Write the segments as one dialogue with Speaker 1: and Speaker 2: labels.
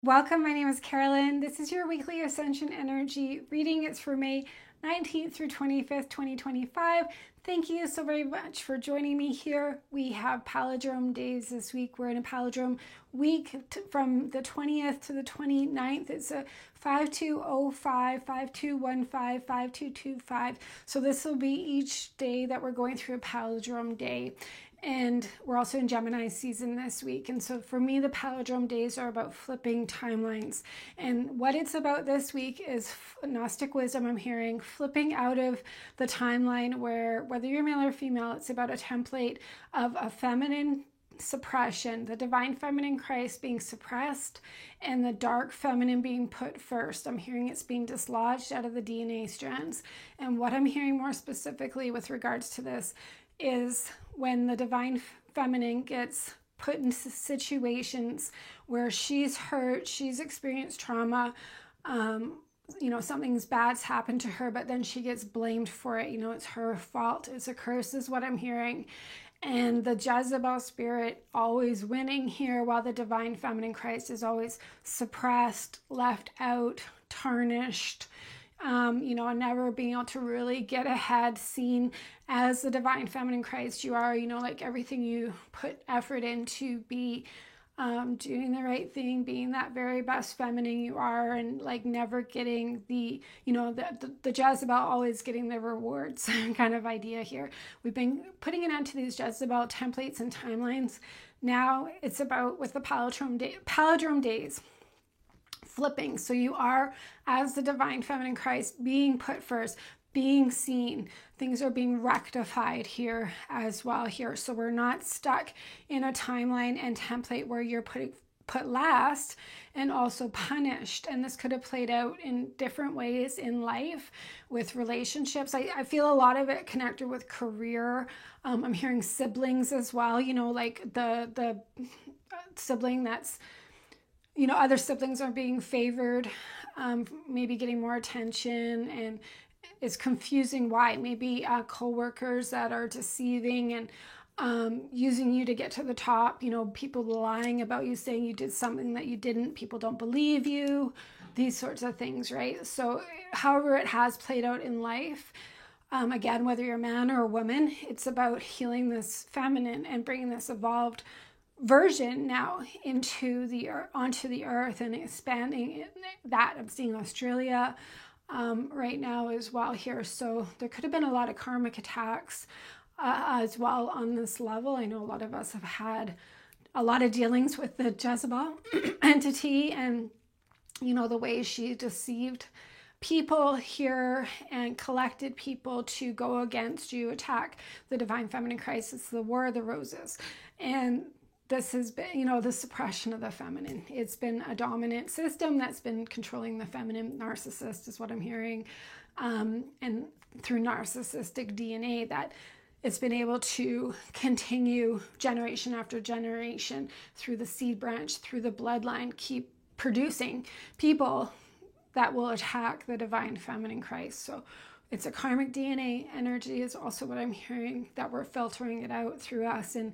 Speaker 1: Welcome, my name is Carolyn. This is your weekly Ascension Energy reading. It's for May 19th through 25th, 2025. Thank you so very much for joining me here. We have palindrome days this week. We're in a palindrome week from the 20th to the 29th. It's a 5205, 5215, 5225. So this will be each day that we're going through a palindrome day. And we're also in Gemini season this week. And so for me, the palindrome days are about flipping timelines. And what it's about this week is Gnostic wisdom, I'm hearing, flipping out of the timeline where, whether you're male or female, it's about a template of a feminine suppression, the divine feminine Christ being suppressed and the dark feminine being put first. I'm hearing it's being dislodged out of the DNA strands. And what I'm hearing more specifically with regards to this is when the divine feminine gets put into situations where she's hurt, she's experienced trauma, something's bad's happened to her, but then she gets blamed for it. It's her fault. It's a curse is what I'm hearing. And the Jezebel spirit always winning here, while the divine feminine Christ is always suppressed, left out, tarnished, never being able to really get ahead, seen as the divine feminine Christ you are, like everything you put effort into be doing the right thing, being that very best feminine you are, and like never getting the Jezebel always getting the rewards kind of idea here. We've been putting it onto these Jezebel templates and timelines. Now it's about with the palindrome days. Flipping. So you are, as the divine feminine Christ, being put first, being seen. Things are being rectified here as well here. So we're not stuck in a timeline and template where you're put last and also punished. And this could have played out in different ways in life with relationships. I feel a lot of it connected with career. I'm hearing siblings as well, like the sibling that's other siblings are being favored, maybe getting more attention, and it's confusing why. Maybe co-workers that are deceiving and using you to get to the top, people lying about you, saying you did something that you didn't, people don't believe you, these sorts of things, right? So however it has played out in life, again, whether you're a man or a woman, it's about healing this feminine and bringing this evolved version now onto the earth and expanding that. I'm seeing Australia right now as well here. So there could have been a lot of karmic attacks as well on this level. I know a lot of us have had a lot of dealings with the Jezebel entity and the way she deceived people here and collected people to go against you, attack the divine feminine Christ. It's the War of the Roses. And this has been, the suppression of the feminine. It's been a dominant system that's been controlling the feminine. Narcissist is what I'm hearing. And through narcissistic DNA, that it's been able to continue generation after generation through the seed branch, through the bloodline, keep producing people that will attack the divine feminine Christ. So it's a karmic DNA energy is also what I'm hearing, that we're filtering it out through us and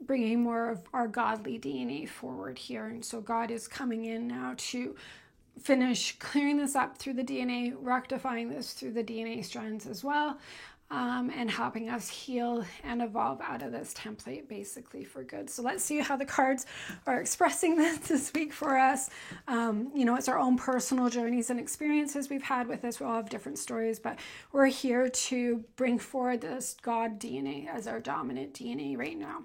Speaker 1: bringing more of our godly DNA forward here. And so God is coming in now to finish clearing this up through the DNA, rectifying this through the DNA strands as well, and helping us heal and evolve out of this template basically for good. So let's see how the cards are expressing this week for us. It's our own personal journeys and experiences we've had with this. We all have different stories, but we're here to bring forward this God DNA as our dominant DNA right now.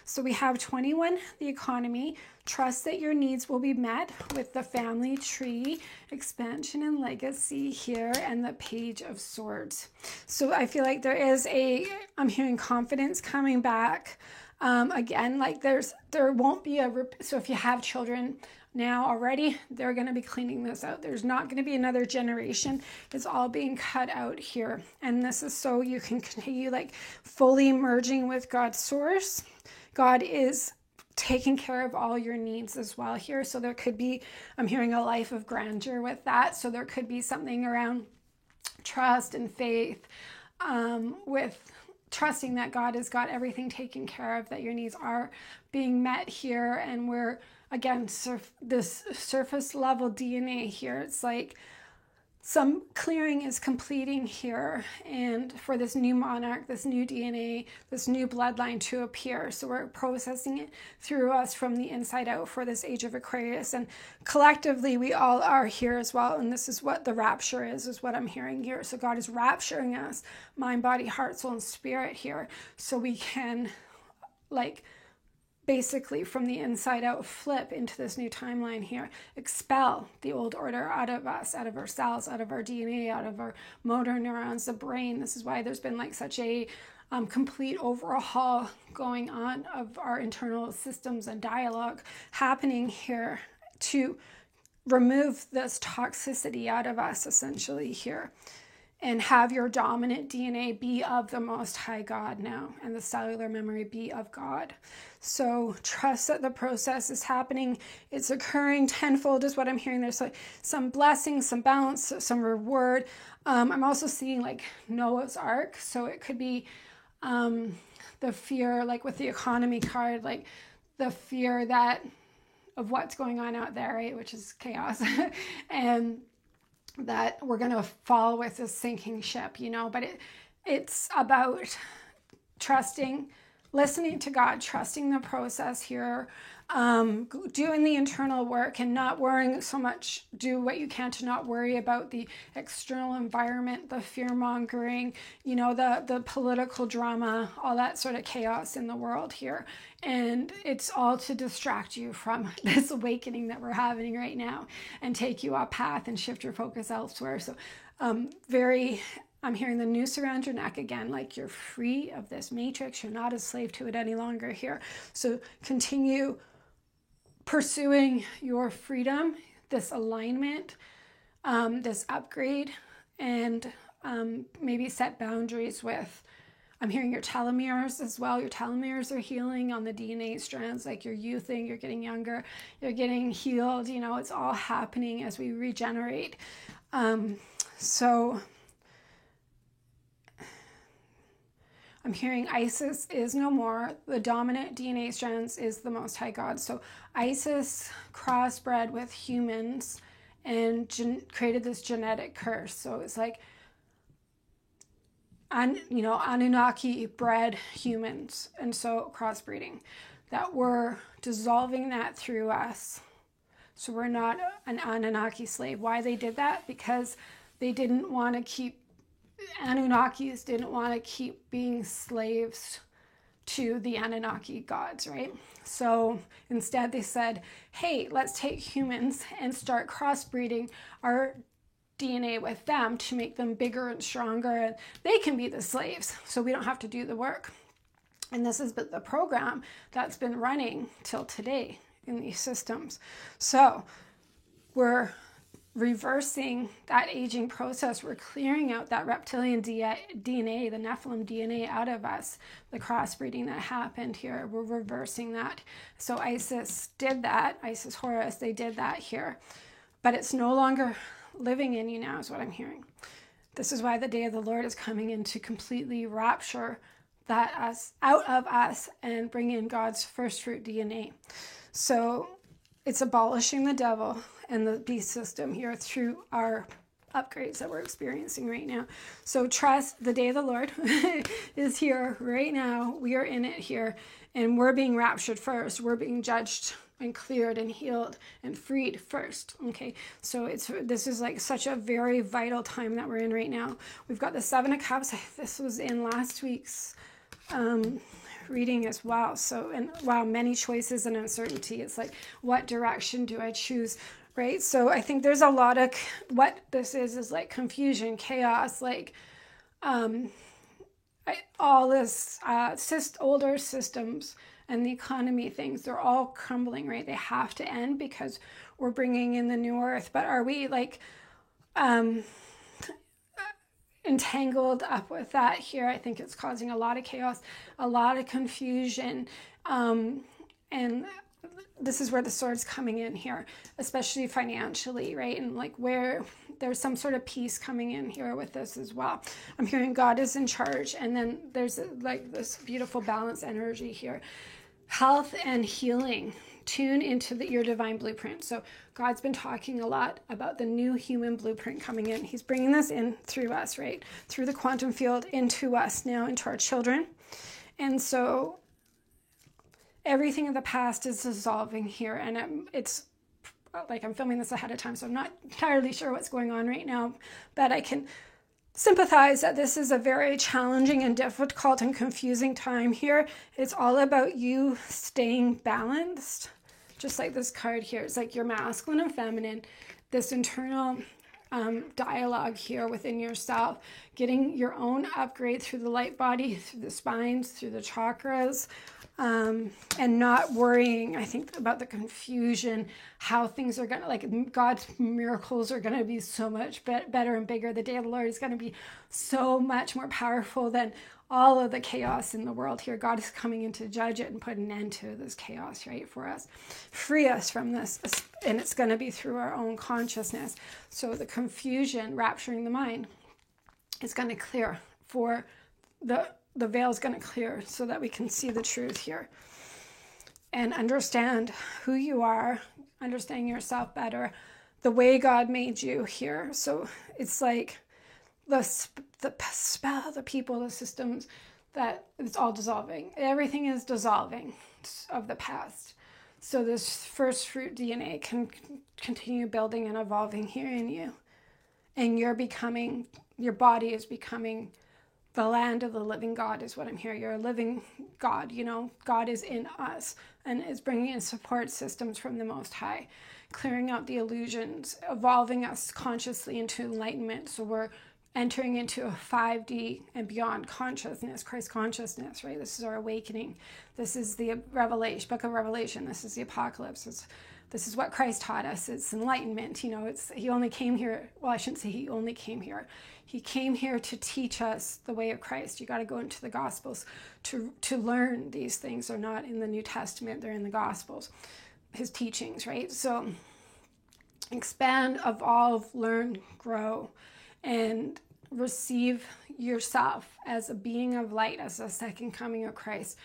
Speaker 1: So we have 21, the economy. Trust that your needs will be met with the family tree, expansion and legacy here, and the Page of Swords. So I feel like I'm hearing confidence coming back. Again, like there won't be so if you have children now already, they're going to be cleaning this out. There's not going to be another generation. It's all being cut out here. And this is so you can continue like fully merging with God's source. God is taking care of all your needs as well here. So there could be, I'm hearing a life of grandeur with that. So there could be something around trust and faith, with trusting that God has got everything taken care of, that your needs are being met here. And we're again, this surface level DNA here. It's like some clearing is completing here, and for this new monarch, this new DNA, this new bloodline to appear. So we're processing it through us from the inside out for this age of Aquarius, and collectively we all are here as well. And this is what the rapture is what I'm hearing here. So God is rapturing us, mind, body, heart, soul, and spirit here, so we can basically from the inside out flip into this new timeline here, expel the old order out of us, out of our cells, out of our DNA, out of our motor neurons, the brain. This is why there's been such a complete overhaul going on of our internal systems and dialogue happening here to remove this toxicity out of us, essentially here, and have your dominant DNA be of the Most High God now, and the cellular memory be of God. So trust that the process is happening. It's occurring tenfold is what I'm hearing. There's some blessings, some balance, some reward. I'm also seeing Noah's Ark. So it could be the fear, with the economy card, the fear of what's going on out there, right? Which is chaos. And that we're going to fall with this sinking ship, but it's about trusting, listening to God, trusting the process here, doing the internal work and not worrying so much. Do what you can to not worry about the external environment, the fear mongering, the political drama, all that sort of chaos in the world here. And it's all to distract you from this awakening that we're having right now and take you off path and shift your focus elsewhere. So I'm hearing the noose around your neck again, you're free of this matrix. You're not a slave to it any longer here. So continue pursuing your freedom, this alignment, this upgrade, and maybe set boundaries with, I'm hearing your telomeres as well. Your telomeres are healing on the DNA strands, you're youthing, you're getting younger, you're getting healed. It's all happening as we regenerate. So I'm hearing Isis is no more. The dominant DNA strands is the Most High God. So Isis crossbred with humans and created this genetic curse. So it's Anunnaki bred humans, and so crossbreeding, that we're dissolving that through us. So we're not an Anunnaki slave. Why they did that? Because they didn't want to keep, Anunnakis didn't want to keep being slaves to the Anunnaki gods, right? So instead they said, hey, let's take humans and start crossbreeding our DNA with them to make them bigger and stronger, and they can be the slaves, so we don't have to do the work. And this has been the program that's been running till today in these systems. So we're reversing that aging process. We're clearing out that reptilian DNA, the Nephilim DNA out of us, the crossbreeding that happened here. We're reversing that. So Isis did that, Isis Horus, they did that here. But it's no longer living in you now, is what I'm hearing. This is why the day of the Lord is coming in, to completely rapture that us out of us and bring in God's first fruit DNA. So it's abolishing the devil and the beast system here through our upgrades that we're experiencing right now. So trust the day of the Lord is here right now. We are in it here, and we're being raptured first. We're being judged and cleared and healed and freed first. Okay, so this is such a very vital time that we're in right now. We've got the Seven of Cups. This was in last week's reading as well. So, and wow, many choices and uncertainty. It's what direction do I choose, right? So I think there's a lot of, what this is confusion, chaos, all this older systems and the economy things, they're all crumbling, right? They have to end because we're bringing in the new earth. But are we entangled up with that here? I think it's causing a lot of chaos, a lot of confusion, and this is where the sword's coming in here, especially financially, right? And where there's some sort of peace coming in here with this as well. I'm hearing God is in charge, and then there's this beautiful balance energy here. Health and healing tune into your divine blueprint. So God's been talking a lot about the new human blueprint coming in. He's bringing this in through us, right? Through the quantum field into us now, into our children. And so everything in the past is dissolving here. And it's like I'm filming this ahead of time, so I'm not entirely sure what's going on right now, but I can sympathize that this is a very challenging and difficult and confusing time here. It's all about you staying balanced, just like this card here. It's like your masculine and feminine, this internal dialogue here within yourself, getting your own upgrade through the light body, through the spines, through the chakras, and not worrying, I think, about the confusion, how things are going to, like God's miracles are going to be so much better and bigger. The day of the Lord is going to be so much more powerful than all of the chaos in the world here. God is coming in to judge it and put an end to this chaos, right, for us. Free us from this, and it's going to be through our own consciousness. So the confusion, rapturing the mind, is going to clear for the veil is going to clear so that we can see the truth here and understand who you are, understanding yourself better, the way God made you here. So it's like the spell, the people, the systems, that it's all dissolving. Everything is dissolving of the past. So this first fruit DNA can continue building and evolving here in you. And your body is becoming the land of the living God is what I'm hearing. You're a living God, God is in us and is bringing in support systems from the Most High, clearing out the illusions, evolving us consciously into enlightenment. So we're entering into a 5D and beyond consciousness, Christ consciousness, right? This is our awakening. This is the Revelation, book of Revelation. This is the apocalypse. This is what Christ taught us. It's enlightenment. He only came here. Well, I shouldn't say he only came here. He came here to teach us the way of Christ. You got to go into the Gospels to learn these things. They're not in the New Testament. They're in the Gospels, his teachings, right? So expand, evolve, learn, grow, and receive yourself as a being of light, as a second coming of Christ,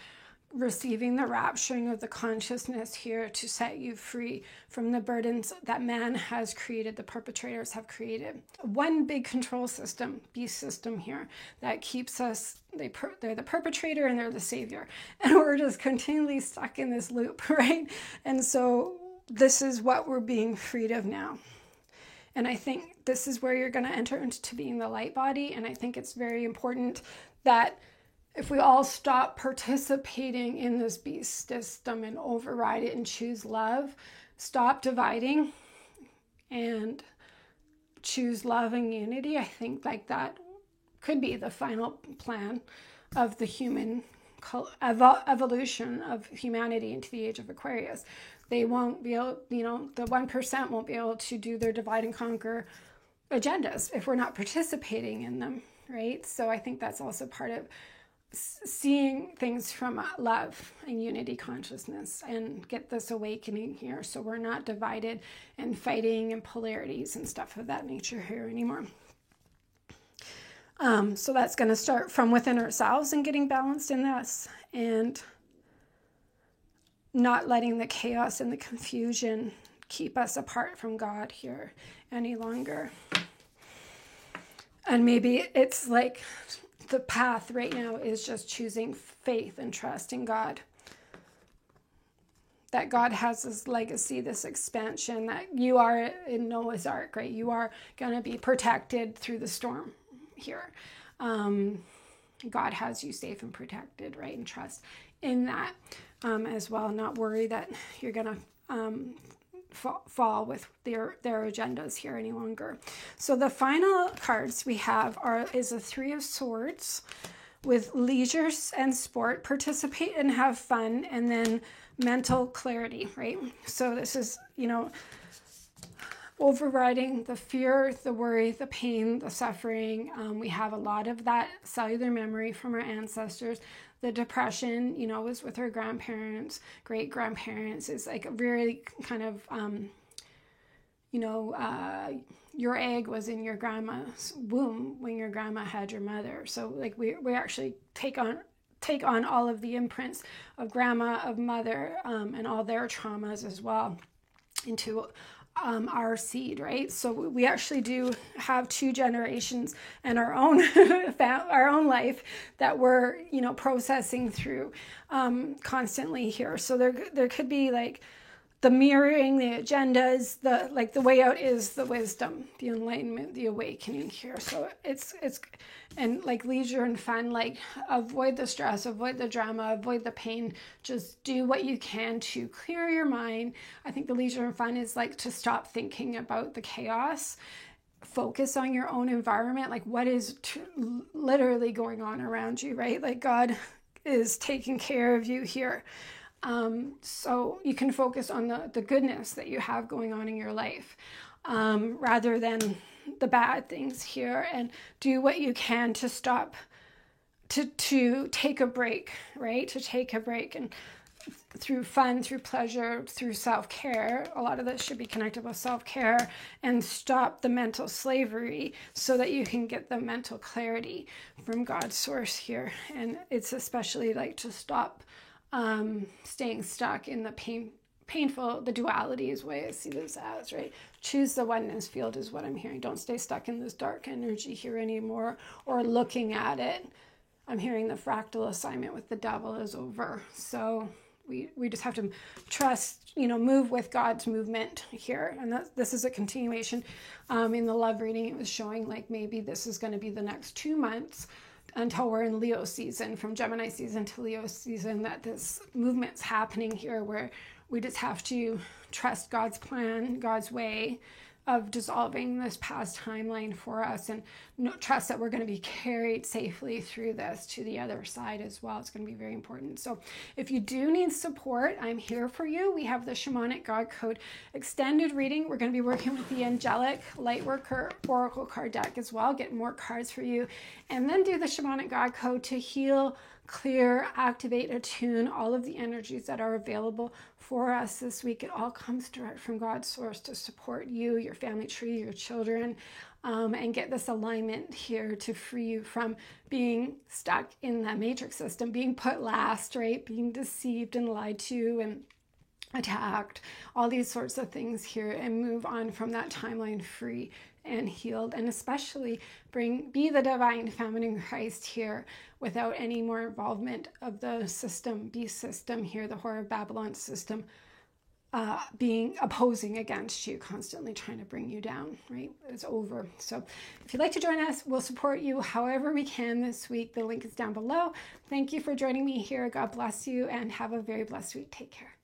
Speaker 1: receiving the rapturing of the consciousness here to set you free from the burdens that man has created, the perpetrators have created. One big control system, beast system here, that keeps us, they're the perpetrator and they're the savior. And we're just continually stuck in this loop, right? And so this is what we're being freed of now. And I think this is where you're going to enter into being the light body. And I think it's very important that if we all stop participating in this beast system and override it and choose love, stop dividing and choose love and unity, I think like that could be the final plan of the human evolution of humanity into the age of Aquarius. They won't be able, the 1% won't be able to do their divide and conquer agendas if we're not participating in them, right? So I think that's also part of seeing things from love and unity consciousness and get this awakening here so we're not divided and fighting and polarities and stuff of that nature here anymore. So that's going to start from within ourselves and getting balanced in this and not letting the chaos and the confusion keep us apart from God here any longer. And maybe it's like the path right now is just choosing faith and trust in God. That God has this legacy, this expansion, that you are in Noah's Ark, right? You are going to be protected through the storm here. God has you safe and protected, right? And trust in that as well. Not worry that you're going to fall with their agendas here any longer. So the final cards we have is a 3 of Swords with leisure and sport, participate and have fun, and then mental clarity, right? So this is, overriding the fear, the worry, the pain, the suffering. We have a lot of that cellular memory from our ancestors. The depression, was with her grandparents, great grandparents, is like a really kind of, your egg was in your grandma's womb when your grandma had your mother. So like we actually take on take on all of the imprints of grandma, of mother, and all their traumas as well into our seed, right? So we actually do have 2 generations and our own our own life that we're, you know, processing through constantly here. So there could be like the mirroring, the agendas, the way out is the wisdom, the enlightenment, the awakening here. So it's and like leisure and fun, like avoid the stress, avoid the drama, avoid the pain. Just do what you can to clear your mind. I think the leisure and fun is like to stop thinking about the chaos. Focus on your own environment, like what is literally going on around you, right? Like God is taking care of you here. So you can focus on the goodness that you have going on in your life, rather than the bad things here, and do what you can to stop, to take a break, right? To take a break, and through fun, through pleasure, through self-care. A lot of this should be connected with self-care, and stop the mental slavery so that you can get the mental clarity from God's source here. And it's especially like to stop staying stuck in the painful, the duality is way I see this as, right? Choose the oneness field is what I'm hearing. Don't stay stuck in this dark energy here anymore, or looking at it. I'm hearing the fractal assignment with the devil is over. So we just have to trust, you know, move with God's movement here. And this is a continuation. In the love reading, it was showing like maybe this is going to be the next 2 months until we're in Leo season, from Gemini season to Leo season, that this movement's happening here where we just have to trust God's plan, God's way of dissolving this past timeline for us, and trust that we're going to be carried safely through this to the other side as well. It's going to be very important. So if you do need support, I'm here for you. We have the Shamanic God Code extended reading. We're going to be working with the Angelic Lightworker Oracle card deck as well, get more cards for you, and then do the Shamanic God Code to heal, clear, activate, attune all of the energies that are available for us this week. It all comes direct from God's source to support you, your family tree, your children, and get this alignment here to free you from being stuck in that matrix system, being put last, right? Being deceived and lied to and attacked, all these sorts of things here, and move on from that timeline free and healed, and especially be the divine feminine Christ here without any more involvement of the system, beast system here, the Whore of Babylon system, being opposing against you, constantly trying to bring you down, right? It's over. So if you'd like to join us, we'll support you however we can this week. The link is down below. Thank you for joining me here. God bless you, and have a very blessed week. Take care.